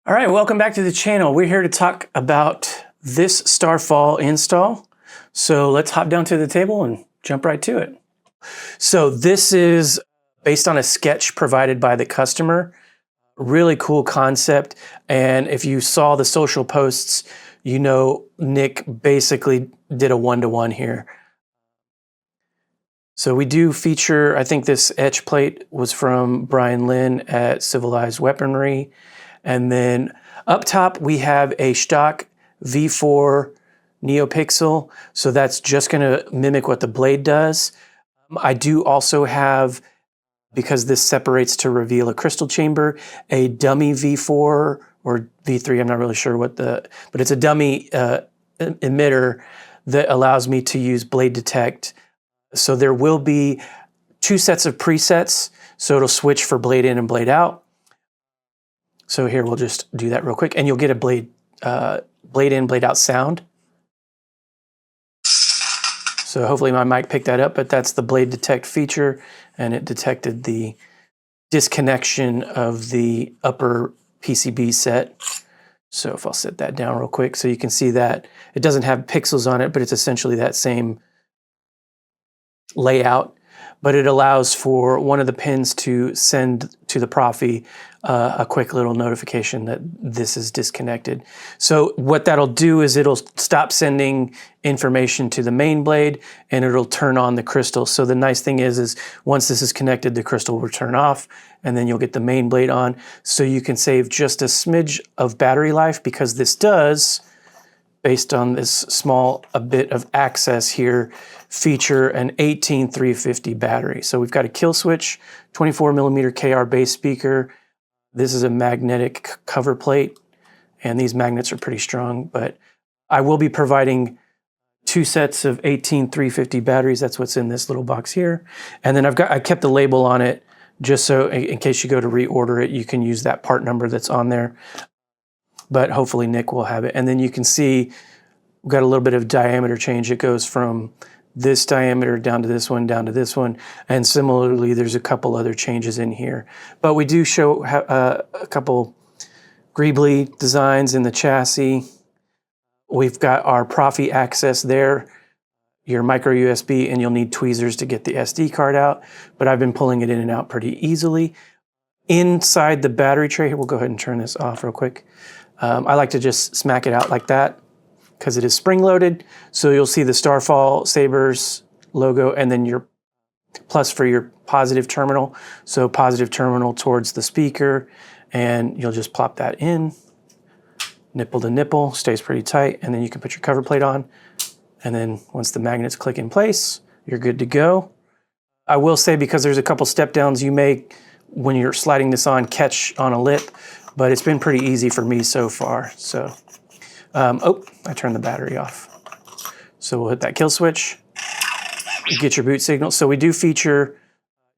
All right, welcome back to the channel. We're here to talk about this Starfall install. So let's hop down to the table and jump right to it. So this is based on a sketch provided by the customer. Really cool concept. And if you saw the social posts, you know Nick basically did a one-to-one here. So we do feature, I think this etch plate was from Brian Lynn at Civilized Weaponry. And then up top, we have a Shtok V4 Neopixel. So that's just going to mimic what the blade does. I do also have, because this separates to reveal a crystal chamber, a dummy V4 or V3. I'm not really sure what but it's a dummy emitter that allows me to use blade detect. So there will be two sets of presets. So it'll switch for blade in and blade out. So here, we'll just do that real quick, and you'll get a blade in, blade out sound. So hopefully my mic picked that up, but that's the blade detect feature, and it detected the disconnection of the upper PCB set. So if I'll set that down real quick, so you can see that it doesn't have pixels on it, but it's essentially that same layout. But it allows for one of the pins to send to the Proffie a quick little notification that this is disconnected. So what that'll do is it'll stop sending information to the main blade, and it'll turn on the crystal. So the nice thing is once this is connected, the crystal will turn off, and then you'll get the main blade on. So you can save just a smidge of battery life, because this does, based on this small bit of access here, feature an 18350 battery. So we've got a kill switch, 24mm KR bass speaker. This is a magnetic cover plate, and these magnets are pretty strong, but I will be providing two sets of 18350 batteries. That's what's in this little box here. And then I kept the label on it just so in case you go to reorder it, you can use that part number that's on there. But hopefully Nick will have it. And then you can see we've got a little bit of diameter change. It goes from this diameter down to this one, down to this one. And similarly, there's a couple other changes in here. But we do show a couple greeblie designs in the chassis. We've got our Proffie access there, your micro USB, and you'll need tweezers to get the SD card out. But I've been pulling it in and out pretty easily. Inside the battery tray, we'll go ahead and turn this off real quick. I like to just smack it out like that because it is spring-loaded. So you'll see the Starfall Sabers logo and then your plus for your positive terminal. So positive terminal towards the speaker, and you'll just plop that in. Nipple to nipple, stays pretty tight, and then you can put your cover plate on. And then once the magnets click in place, you're good to go. I will say, because there's a couple step downs, you may, when you're sliding this on, catch on a lip, but it's been pretty easy for me so far. So, oh, I turned the battery off. So we'll hit that kill switch, get your boot signal. So we do feature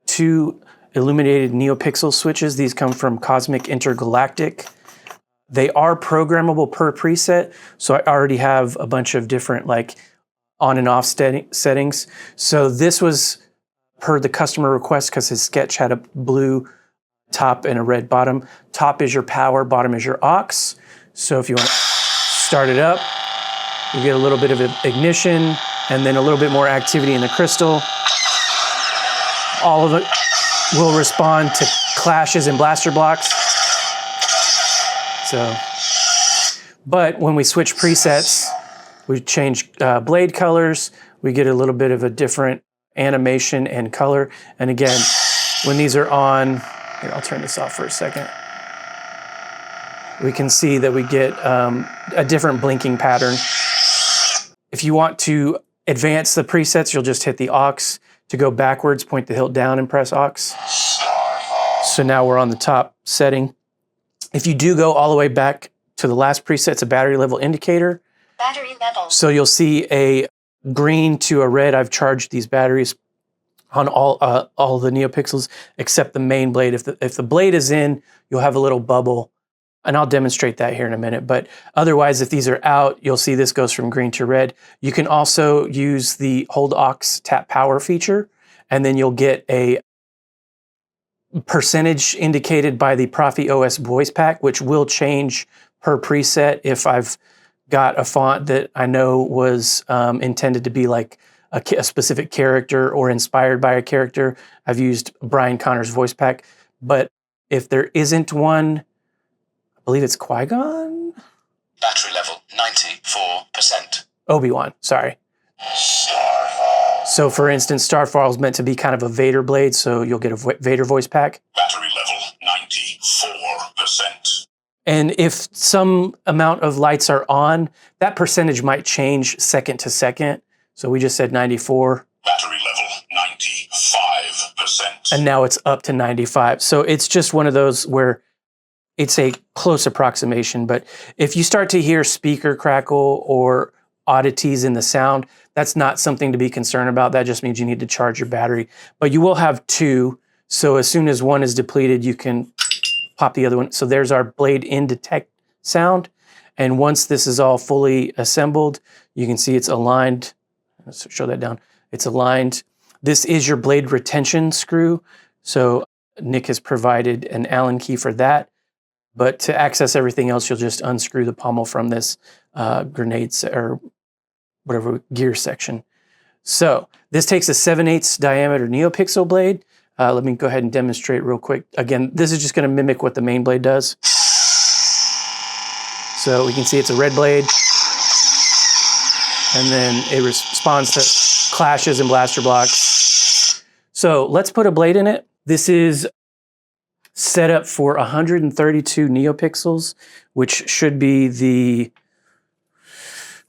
two illuminated Neopixel switches. These come from Cosmic Intergalactic. They are programmable per preset. So I already have a bunch of different like on and off settings. So this was per the customer request because his sketch had a blue top and a red bottom. Top is your power, bottom is your aux. So if you want to start it up, you get a little bit of ignition and then a little bit more activity in the crystal. All of it will respond to clashes and blaster blocks. So, but when we switch presets, we change blade colors, we get a little bit of a different animation and color. And again, when these are on, here, I'll turn this off for a second. We can see that we get a different blinking pattern. If you want to advance the presets, you'll just hit the aux. To go backwards, point the hilt down and press aux. So now we're on the top setting. If you do go all the way back to the last preset, it's a battery level indicator. Battery level. So you'll see a green to a red. I've charged these batteries on all the Neopixels except the main blade. If the blade is in, you'll have a little bubble, and I'll demonstrate that here in a minute. But otherwise, if these are out, you'll see this goes from green to red. You can also use the hold aux tap power feature, and then you'll get a percentage indicated by the Proffie OS voice pack, which will change per preset if I've got a font that I know was intended to be like a specific character or inspired by a character. I've used Brian Connor's voice pack, but if there isn't one, I believe it's Qui-Gon? Battery level 94%. Obi-Wan, sorry. Starfall. So for instance, Starfall is meant to be kind of a Vader blade, so you'll get a Vader voice pack. Battery level 94%. And if some amount of lights are on, that percentage might change second to second. So we just said 94. Battery level 95%. And now it's up to 95. So it's just one of those where it's a close approximation. But if you start to hear speaker crackle or oddities in the sound, that's not something to be concerned about. That just means you need to charge your battery. But you will have two. So as soon as one is depleted, you can pop the other one. So there's our blade in detect sound. And once this is all fully assembled, you can see it's aligned. Let's show that down. It's aligned. This is your blade retention screw. So Nick has provided an Allen key for that. But to access everything else, you'll just unscrew the pommel from this grenades or whatever gear section. So this takes a 7/8 diameter Neopixel blade. Let me go ahead and demonstrate real quick. Again, this is just going to mimic what the main blade does. So we can see it's a red blade. And then it responds to clashes and blaster blocks. So let's put a blade in it. This is set up for 132 Neopixels, which should be the,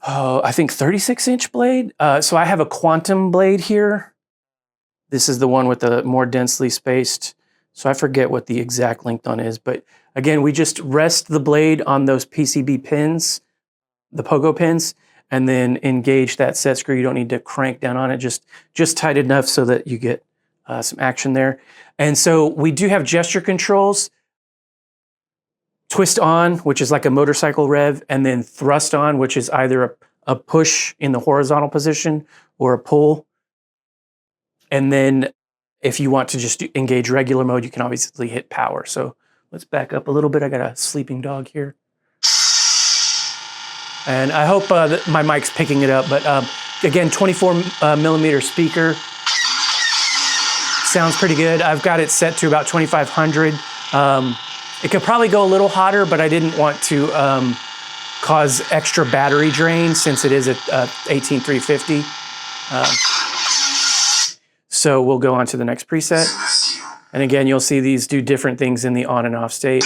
I think 36-inch blade. So I have a quantum blade here. This is the one with the more densely spaced. So I forget what the exact length on is, but again, we just rest the blade on those PCB pins, the pogo pins, and then engage that set screw. You don't need to crank down on it, just tight enough so that you get some action there. And so we do have gesture controls. Twist on, which is like a motorcycle rev, and then thrust on, which is either a push in the horizontal position or a pull. And then if you want to just engage regular mode, you can obviously hit power. So let's back up a little bit. I got a sleeping dog here. And I hope that my mic's picking it up, but again, 24 millimeter speaker. Sounds pretty good. I've got it set to about 2,500. It could probably go a little hotter, but I didn't want to cause extra battery drain since it is at 18350. So we'll go on to the next preset. And again, you'll see these do different things in the on and off state.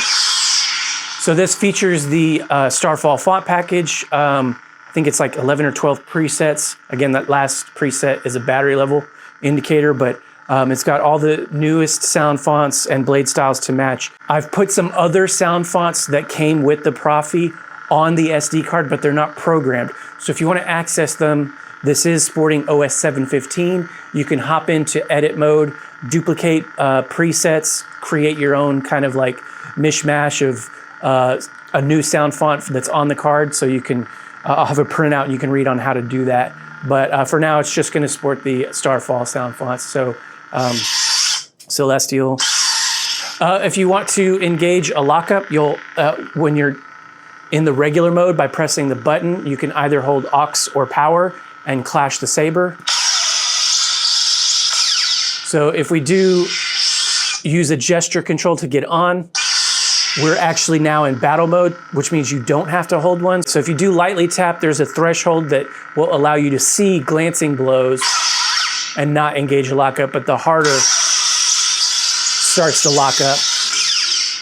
So this features the Starfall font package. I think it's like 11 or 12 presets. Again, that last preset is a battery level indicator, but it's got all the newest sound fonts and blade styles to match. I've put some other sound fonts that came with the Proffie on the SD card, but they're not programmed. So if you want to access them, this is sporting OS 7.15. You can hop into edit mode, duplicate presets, create your own kind of like mishmash of a new sound font that's on the card. So you can, I'll have a printout and you can read on how to do that. But for now, it's just going to sport the Starfall sound fonts. So Celestial. If you want to engage a lockup, you'll when you're in the regular mode by pressing the button, you can either hold aux or power and clash the saber. So if we do use a gesture control to get on, we're actually now in battle mode, which means you don't have to hold one. So if you do lightly tap, there's a threshold that will allow you to see glancing blows and not engage a lockup, but the harder starts to lock up.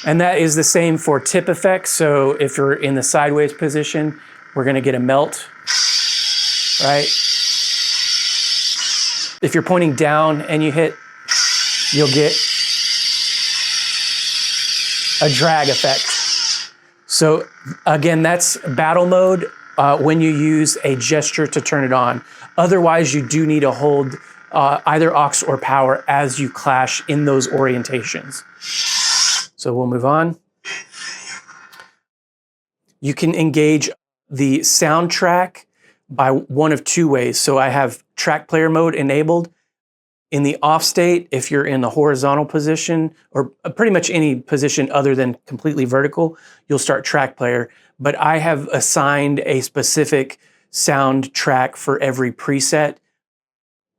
And that is the same for tip effects. So if you're in the sideways position, we're gonna get a melt, right? If you're pointing down and you hit, you'll get a drag effect. So again, that's battle mode when you use a gesture to turn it on. Otherwise, you do need to hold either aux or power as you clash in those orientations. So we'll move on. You can engage the soundtrack by one of two ways. So I have track player mode enabled. In the off state, if you're in the horizontal position, or pretty much any position other than completely vertical, you'll start track player. But I have assigned a specific sound track for every preset,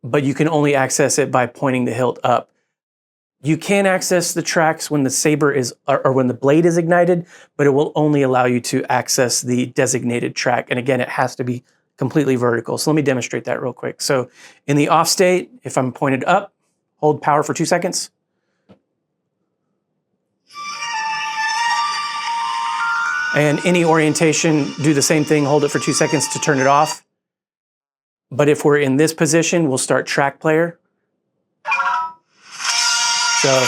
but you can only access it by pointing the hilt up. You can access the tracks when the saber is, or when the blade is ignited, but it will only allow you to access the designated track. And again, it has to be completely vertical. So let me demonstrate that real quick. So in the off state, if I'm pointed up, hold power for 2 seconds. And any orientation, do the same thing, hold it for 2 seconds to turn it off. But if we're in this position, we'll start track player. So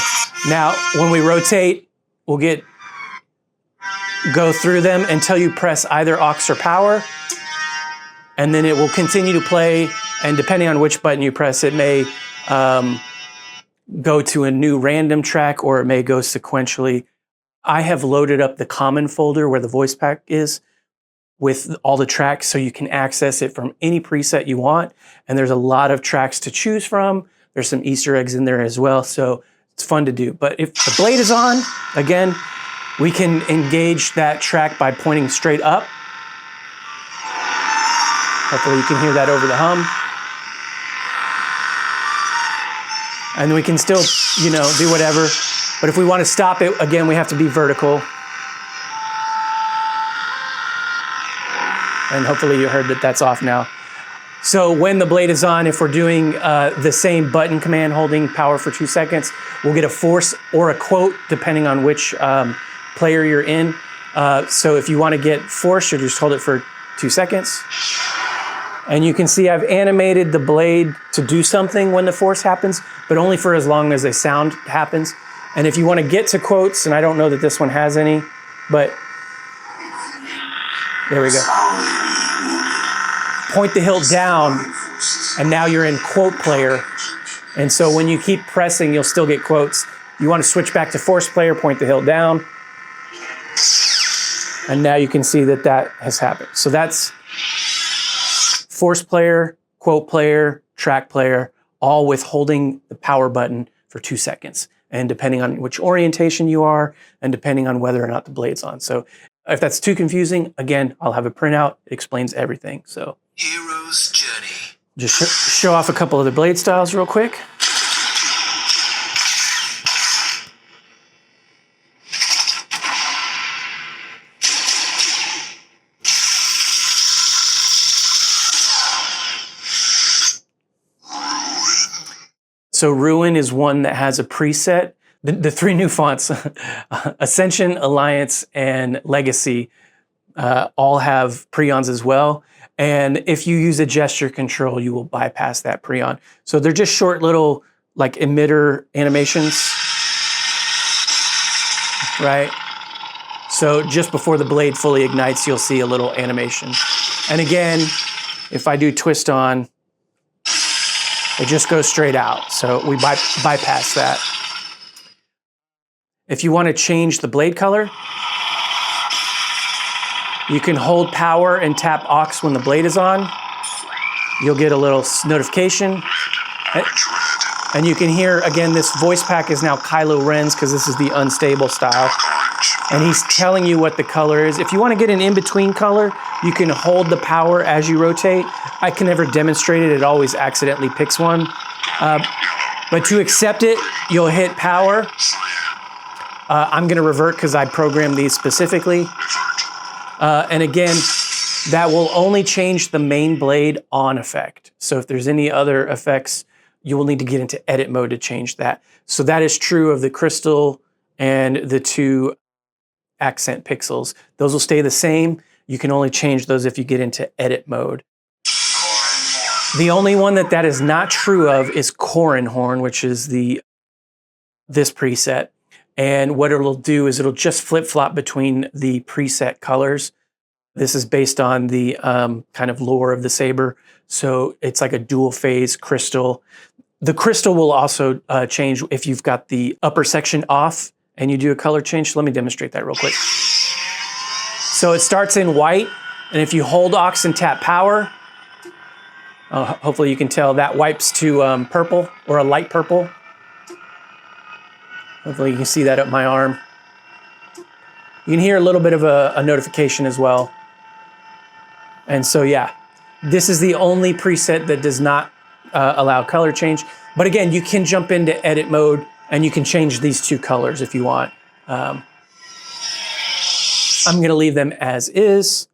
now when we rotate, we'll go through them until you press either aux or power. And then it will continue to play, and depending on which button you press, it may go to a new random track, or it may go sequentially. I have loaded up the common folder where the voice pack is with all the tracks, so you can access it from any preset you want. And there's a lot of tracks to choose from. There's some Easter eggs in there as well, so it's fun to do. But if the blade is on, again, we can engage that track by pointing straight up. Hopefully you can hear that over the hum. And we can still, do whatever. But if we want to stop it, again, we have to be vertical. And hopefully you heard that that's off now. So when the blade is on, if we're doing the same button command, holding power for 2 seconds, we'll get a force or a quote, depending on which player you're in. So if you want to get force, you just hold it for 2 seconds. And you can see I've animated the blade to do something when the force happens, but only for as long as a sound happens. And if you want to get to quotes, and I don't know that this one has any, but there we go. Point the hilt down, and now you're in quote player. And so when you keep pressing, you'll still get quotes. You want to switch back to force player, point the hilt down. And now you can see that that has happened. So that's force player, quote player, track player, all with holding the power button for 2 seconds. And depending on which orientation you are, and depending on whether or not the blade's on. So if that's too confusing, again, I'll have a printout. It explains everything. So Hero's Journey. Just show off a couple of the blade styles real quick. So Ruin is one that has a preset. The three new fonts, Ascension, Alliance, and Legacy, all have preons as well. And if you use a gesture control, you will bypass that preon. So they're just short little like emitter animations, right? So just before the blade fully ignites, you'll see a little animation. And again, if I do twist on, it just goes straight out. So we bypass that. If you want to change the blade color, you can hold power and tap aux when the blade is on. You'll get a little notification. And you can hear, again, this voice pack is now Kylo Ren's because this is the unstable style. And he's telling you what the color is. If you want to get an in-between color, you can hold the power as you rotate. I can never demonstrate it. It always accidentally picks one. But to accept it, you'll hit power. I'm going to revert because I programmed these specifically. And again, that will only change the main blade on effect. So if there's any other effects, you will need to get into edit mode to change that. So that is true of the crystal and the two accent pixels. Those will stay the same. You can only change those if you get into edit mode. The only one that is not true of is Corin Horn, which is this preset. And what it'll do is it'll just flip-flop between the preset colors. This is based on the kind of lore of the saber. So it's like a dual phase crystal. The crystal will also change if you've got the upper section off and you do a color change. So let me demonstrate that real quick. So it starts in white, and if you hold aux and tap power, Hopefully you can tell that wipes to purple or a light purple. Hopefully you can see that up my arm. You can hear a little bit of a notification as well. And so yeah, this is the only preset that does not allow color change. But again, you can jump into edit mode and you can change these two colors if you want. I'm gonna leave them as is.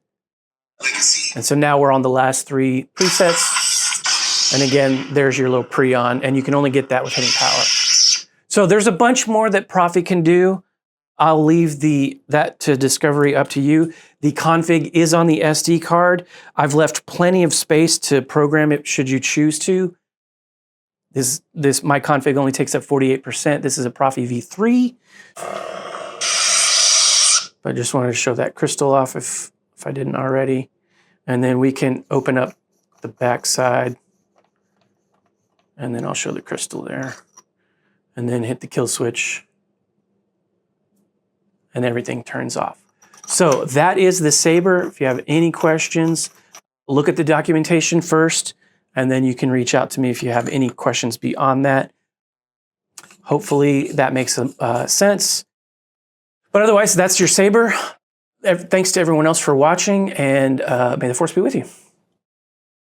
And so now we're on the last 3 presets. And again, there's your little pre-on, and you can only get that with hitting power. So there's a bunch more that Proffie can do. I'll leave that to discovery up to you. The config is on the SD card. I've left plenty of space to program it should you choose to. My config only takes up 48%. This is a Proffie V3. I just wanted to show that crystal off if I didn't already. And then we can open up the back side. And then I'll show the crystal there. And then hit the kill switch. And everything turns off. So that is the Saber. If you have any questions, look at the documentation first, and then you can reach out to me if you have any questions beyond that. Hopefully that makes sense. But otherwise, that's your Saber. Thanks to everyone else for watching, and may the force be with you.